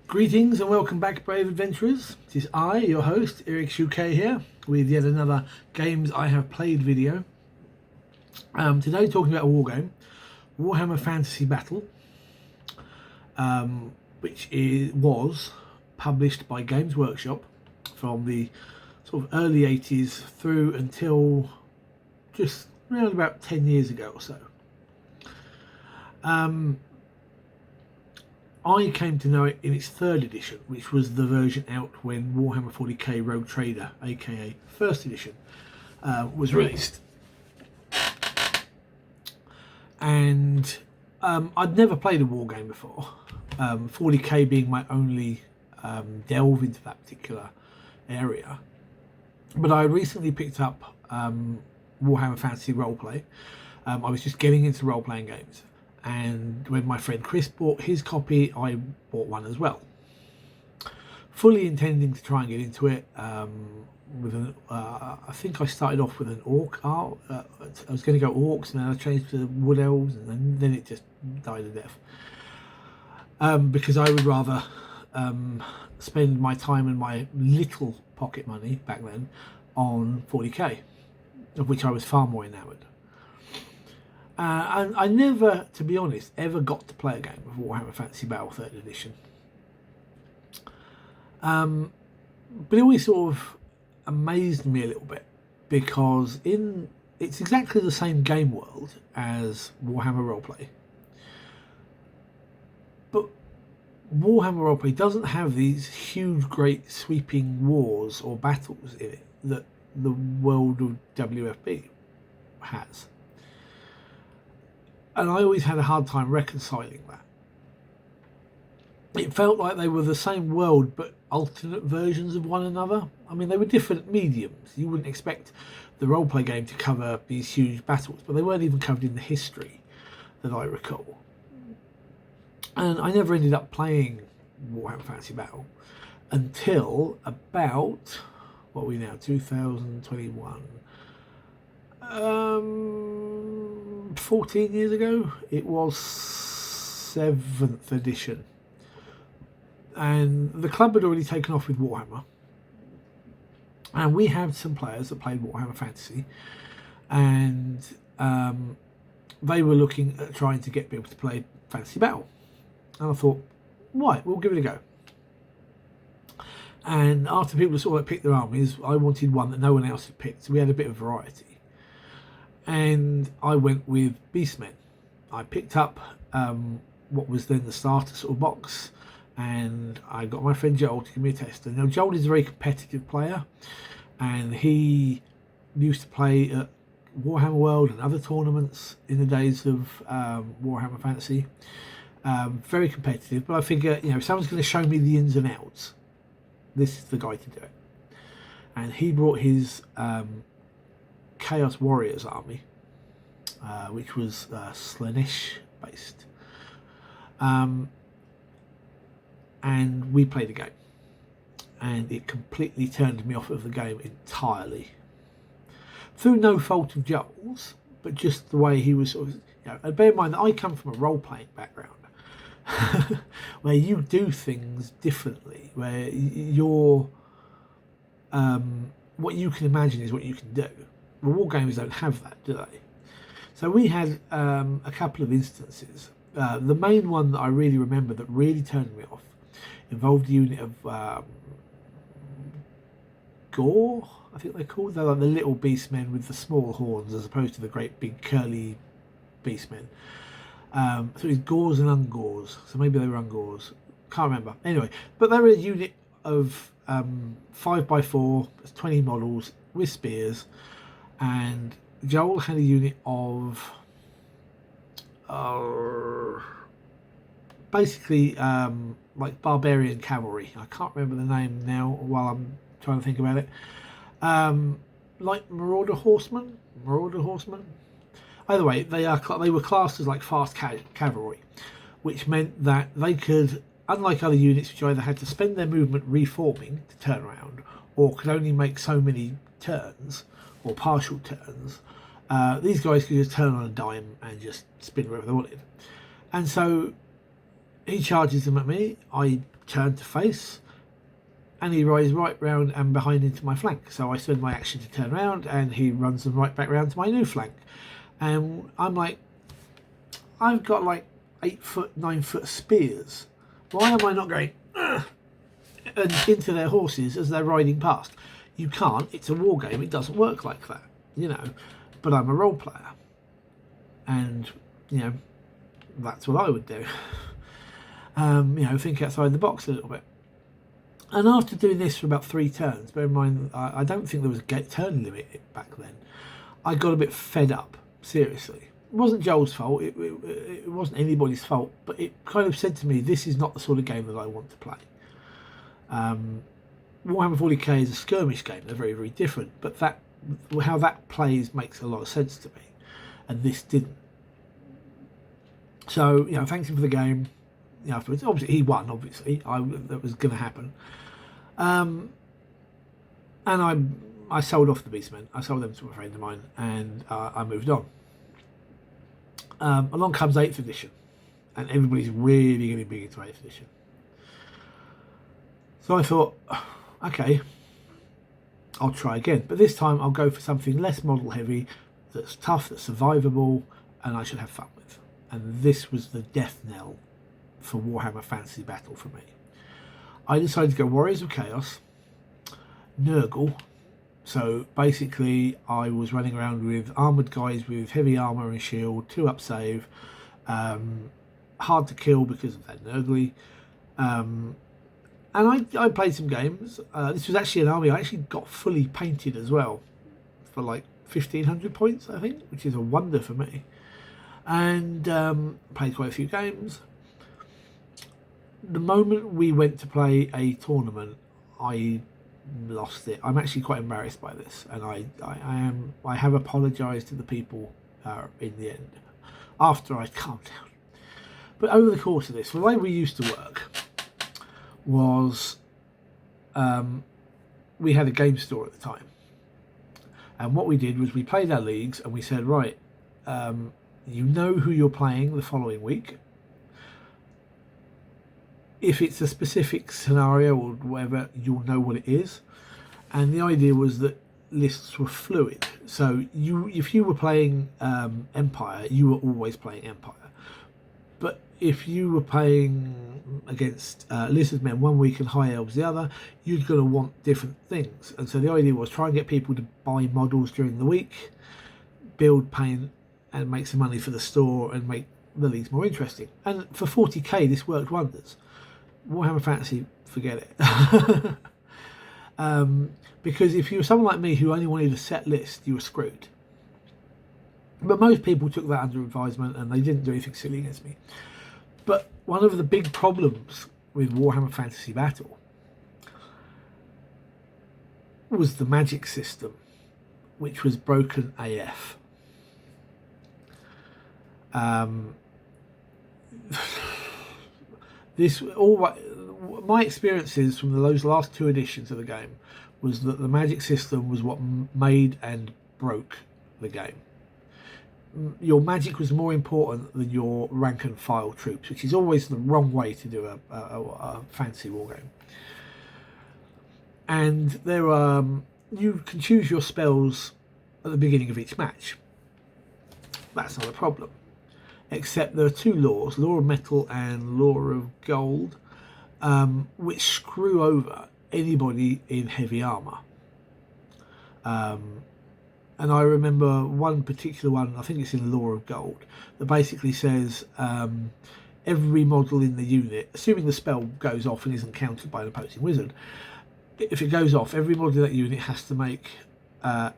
Greetings and welcome back, brave adventurers. It is I, your host, Eric's UK here, with yet another Games I Have Played video. Today talking about a war game, Warhammer Fantasy Battle, which was published by Games Workshop from the sort of early 80s through until just around about 10 years ago or so. I came to know it in its third edition, which was the version out when Warhammer 40k Rogue Trader, aka first edition, was released. And I'd never played a war game before, 40k being my only delve into that particular area. But I recently picked up Warhammer Fantasy Roleplay. I was just getting into role-playing games. And when my friend Chris bought his copy, I bought one as well. Fully intending to try and get into it. I think I started off with an orc. I was going to go orcs, and then I changed to wood elves, and then it just died a death. Because I would rather spend my time and my little pocket money back then on 40k, of which I was far more enamoured. And I never, to be honest, ever got to play a game of Warhammer Fantasy Battle 3rd edition. But it always sort of amazed me a little bit, because it's exactly the same game world as Warhammer Roleplay. But Warhammer Roleplay doesn't have these huge, great, sweeping wars or battles in it that the world of WFB has. And I always had a hard time reconciling that. It felt like they were the same world, but alternate versions of one another. I mean, they were different mediums. You wouldn't expect the roleplay game to cover these huge battles, but they weren't even covered in the history that I recall. And I never ended up playing Warhammer Fantasy Battle until about, what are we now, 2021. 14 years ago. It was 7th edition, and the club had already taken off with Warhammer, and we had some players that played Warhammer Fantasy, and they were looking at trying to get people to play Fantasy Battle, and I thought, right, we'll give it a go. And after people sort of picked their armies, I wanted one that no one else had picked, so we had a bit of variety. And I went with Beastmen. I picked up what was then the starter sort of box, and I got my friend Joel to give me a test. And now Joel is a very competitive player, and he used to play at Warhammer World and other tournaments in the days of Warhammer Fantasy. Very competitive, but I figure, if someone's going to show me the ins and outs, this is the guy to do it. And he brought his Chaos Warriors army, which was Slaanesh based, and we played a game, and it completely turned me off of the game entirely, through no fault of Joel's, but just the way he was sort of, and bear in mind that I come from a role-playing background where you do things differently, where you're what you can imagine is what you can do. Well, war games don't have that, do they? So we had a couple of instances. The main one that I really remember that really turned me off involved a unit of Gore, I think they're called. They're like the little beastmen with the small horns, as opposed to the great big curly beastmen. So it was Gores and Ungores. So maybe they were Ungores. Can't remember. Anyway, but they were a unit of 5x4, 20 models with spears. And Joel had a unit of basically like barbarian cavalry. I can't remember the name now while I'm trying to think about it. Like Marauder horsemen. Either way, they were classed as like fast cavalry, which meant that they could, unlike other units which either had to spend their movement reforming to turn around, or could only make so many turns or partial turns, these guys could just turn on a dime and just spin wherever they wanted. And so he charges them at me. I turn to face, and he rides right round and behind into my flank. So I spend my action to turn around, and he runs them right back round to my new flank. And I'm like, I've got like 8-foot, 9-foot spears. Why am I not going and into their horses as they're riding past? You can't. It's a war game. It doesn't work like that, you know. But I'm a role player, and you know that's what I would do. You know, think outside the box a little bit. And after doing this for about 3 turns, bear in mind, I don't think there was a turn limit back then. I got a bit fed up, seriously. It wasn't Joel's fault, it wasn't anybody's fault, but it kind of said to me, this is not the sort of game that I want to play. Warhammer 40k is a skirmish game, they're very, very different, but that how that plays makes a lot of sense to me, and this didn't. So, you know, thanks him for the game. Afterwards, obviously he won. Obviously, that was going to happen. And I sold off the Beastmen. I sold them to a friend of mine, and I moved on. Along comes 8th edition, and everybody's really getting big into 8th edition. So I thought, okay, I'll try again, but this time I'll go for something less model heavy, that's tough, that's survivable, and I should have fun with. And this was the death knell for Warhammer Fantasy Battle for me. I decided to go Warriors of Chaos, Nurgle. So basically I was running around with armoured guys with heavy armour and shield, 2-up save, hard to kill because of that Nurgly. And I played some games. This was actually an army I actually got fully painted as well for like 1500 points, I think, which is a wonder for me. And played quite a few games. The moment we went to play a tournament, I lost it. I'm actually quite embarrassed by this, and I have apologised to the people in the end after I calmed down. But over the course of this, the way we used to work was we had a game store at the time, and what we did was we played our leagues, and we said, right, you know who you're playing the following week. If it's a specific scenario or whatever, you'll know what it is. And the idea was that lists were fluid. So if you were playing Empire, you were always playing Empire. But if you were playing against Lizard Men one week and High Elves the other, you're going to want different things. And so the idea was try and get people to buy models during the week, build, paint, and make some money for the store and make the leagues more interesting. And for 40k, this worked wonders. Warhammer Fantasy, forget it. Because if you were someone like me who only wanted a set list, you were screwed. But most people took that under advisement and they didn't do anything silly against me. But one of the big problems with Warhammer Fantasy Battle was the magic system, which was broken AF. My experiences from those last 2 editions of the game was that the magic system was what made and broke the game. Your magic was more important than your rank and file troops, which is always the wrong way to do a fantasy war game. And there are you can choose your spells at the beginning of each match. That's not a problem. Except there are 2 laws, Law of Metal and Law of Gold, which screw over anybody in heavy armour. And I remember one particular one, I think it's in Law of Gold, that basically says every model in the unit, assuming the spell goes off and isn't countered by an opposing wizard, if it goes off, every model in that unit has to make an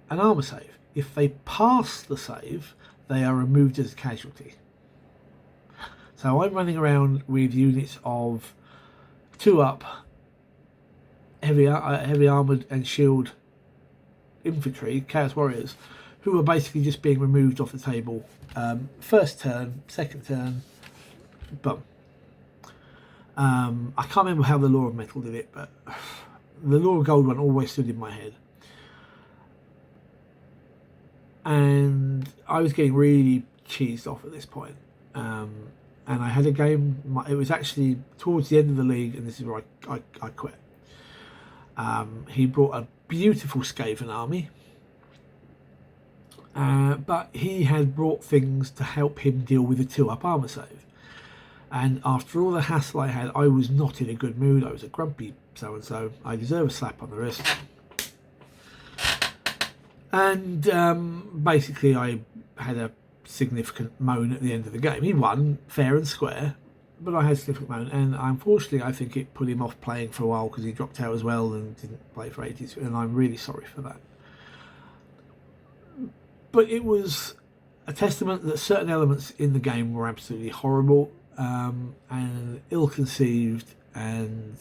armour save. If they pass the save, they are removed as a casualty. So I'm running around with units of 2-up, heavy armoured and shield infantry, Chaos Warriors, who are basically just being removed off the table. First turn, second turn, boom. I can't remember how the Law of Metal did it, but the Law of Gold one always stood in my head. And I was getting really cheesed off at this point. and I had a game. It was actually towards the end of the league, and this is where I quit. He brought a beautiful Skaven army, but he had brought things to help him deal with a 2-up armor save. And after all the hassle I had, I was not in a good mood. I was a grumpy so-and-so. I deserve a slap on the wrist. And basically I had a significant moan at the end of the game. He won fair and square, but I had a significant moan, and unfortunately I think it put him off playing for a while because he dropped out as well and didn't play for ages, and I'm really sorry for that. But it was a testament that certain elements in the game were absolutely horrible and ill-conceived, and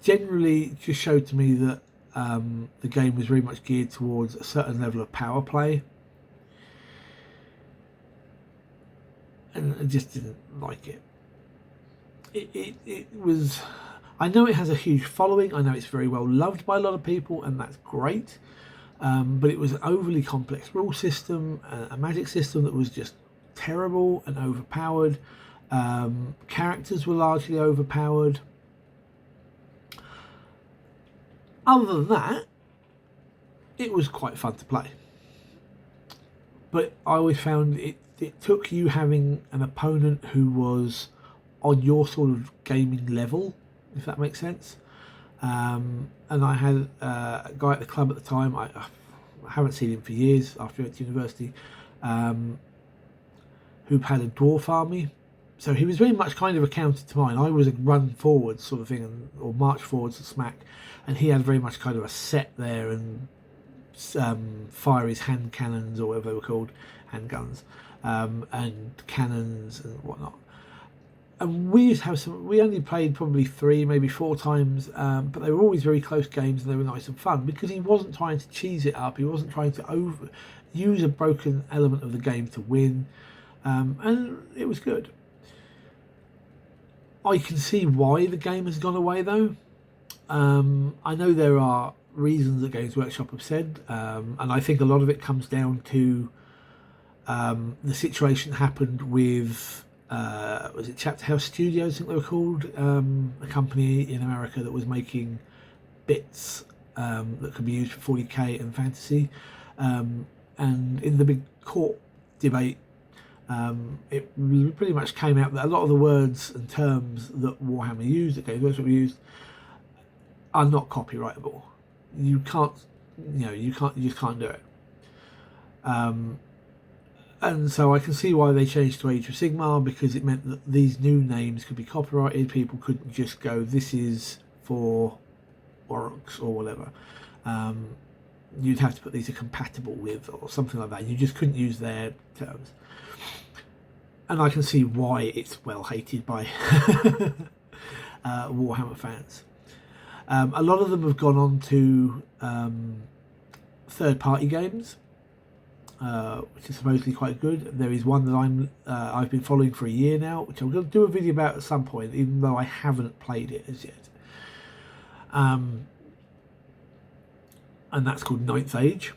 generally just showed to me that the game was very much geared towards a certain level of power play, and I just didn't like it. It was, I know it has a huge following, I know it's very well loved by a lot of people, and that's great, but it was an overly complex rule system, a magic system that was just terrible and overpowered. Characters were largely overpowered. Other than that, it was quite fun to play. But I always found it took you having an opponent who was on your sort of gaming level, if that makes sense. And I had a guy at the club at the time, I haven't seen him for years after he went to university, who had a dwarf army. So he was very much kind of a counter to mine. I was a run forward sort of thing, or march forwards and smack, and he had very much kind of a set there and fire his hand cannons, or whatever they were called, handguns, and cannons and whatnot. And we used to have some. We only played probably 3, maybe 4 times, but they were always very close games, and they were nice and fun because he wasn't trying to cheese it up. He wasn't trying to use a broken element of the game to win, and it was good. I can see why the game has gone away, though. I know there are reasons that Games Workshop have said, and I think a lot of it comes down to the situation that happened with was it Chapter House Studios, I think they were called, a company in America that was making bits that could be used for 40k and fantasy, and in the big court debate, it pretty much came out that a lot of the words and terms that Warhammer used, that Games Workshop used, are not copyrightable. You can't, you just can't do it. And so I can see why they changed to Age of Sigmar, because it meant that these new names could be copyrighted. People couldn't just go, this is for orcs or whatever. You'd have to put these are compatible with or something like that. You just couldn't use their terms. And I can see why it's well hated by Warhammer fans. A lot of them have gone on to third-party games, which is supposedly quite good. There is one that I've been following for a year now, which I'm going to do a video about at some point, even though I haven't played it as yet. And that's called Ninth Age,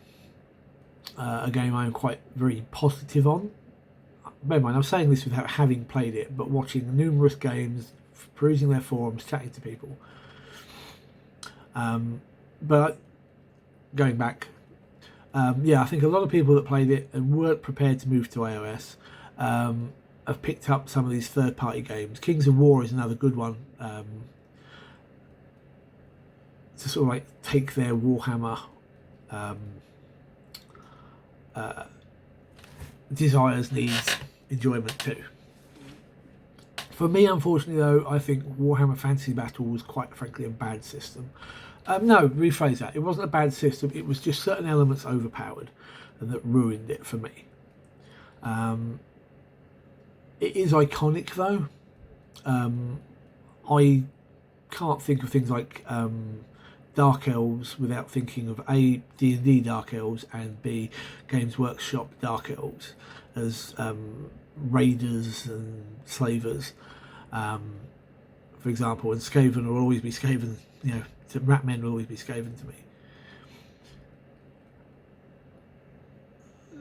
a game I'm quite very positive on. Bear in mind, I'm saying this without having played it, but watching numerous games, perusing their forums, chatting to people. But going back, yeah, I think a lot of people that played it and weren't prepared to move to iOS have picked up some of these third-party games. Kings of War is another good one, to sort of like take their Warhammer desires, needs, enjoyment too. For me, unfortunately, though, I think Warhammer Fantasy Battle was quite frankly a bad system. No, rephrase that. It wasn't a bad system. It was just certain elements overpowered and that ruined it for me. It is iconic, though. I can't think of things like Dark Elves without thinking of A, D&D Dark Elves, and B, Games Workshop Dark Elves as raiders and slavers, for example. And Skaven will always be Skaven, Rat Men will always be Skaven to me.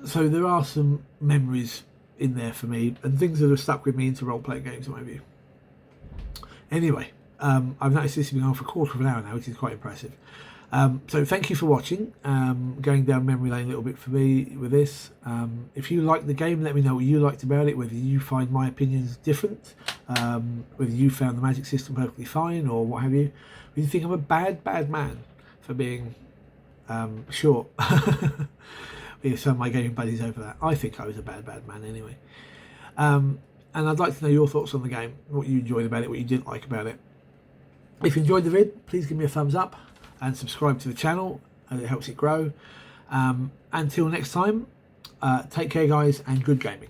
So there are some memories in there for me, and things that have stuck with me into role-playing games in my view. Anyway, I've noticed this has been on for a quarter of an hour now, which is quite impressive. So thank you for watching. Going down memory lane a little bit for me with this. If you like the game, let me know what you liked about it, whether you find my opinions different, whether you found the magic system perfectly fine or what have you. Whether you think I'm a bad man for being short. With some of my gaming buddies over that. I think I was a bad man anyway. And I'd like to know your thoughts on the game, what you enjoyed about it, what you didn't like about it. If you enjoyed the vid, please give me a thumbs up and subscribe to the channel, and it helps it grow. Until next time, take care guys, and good gaming.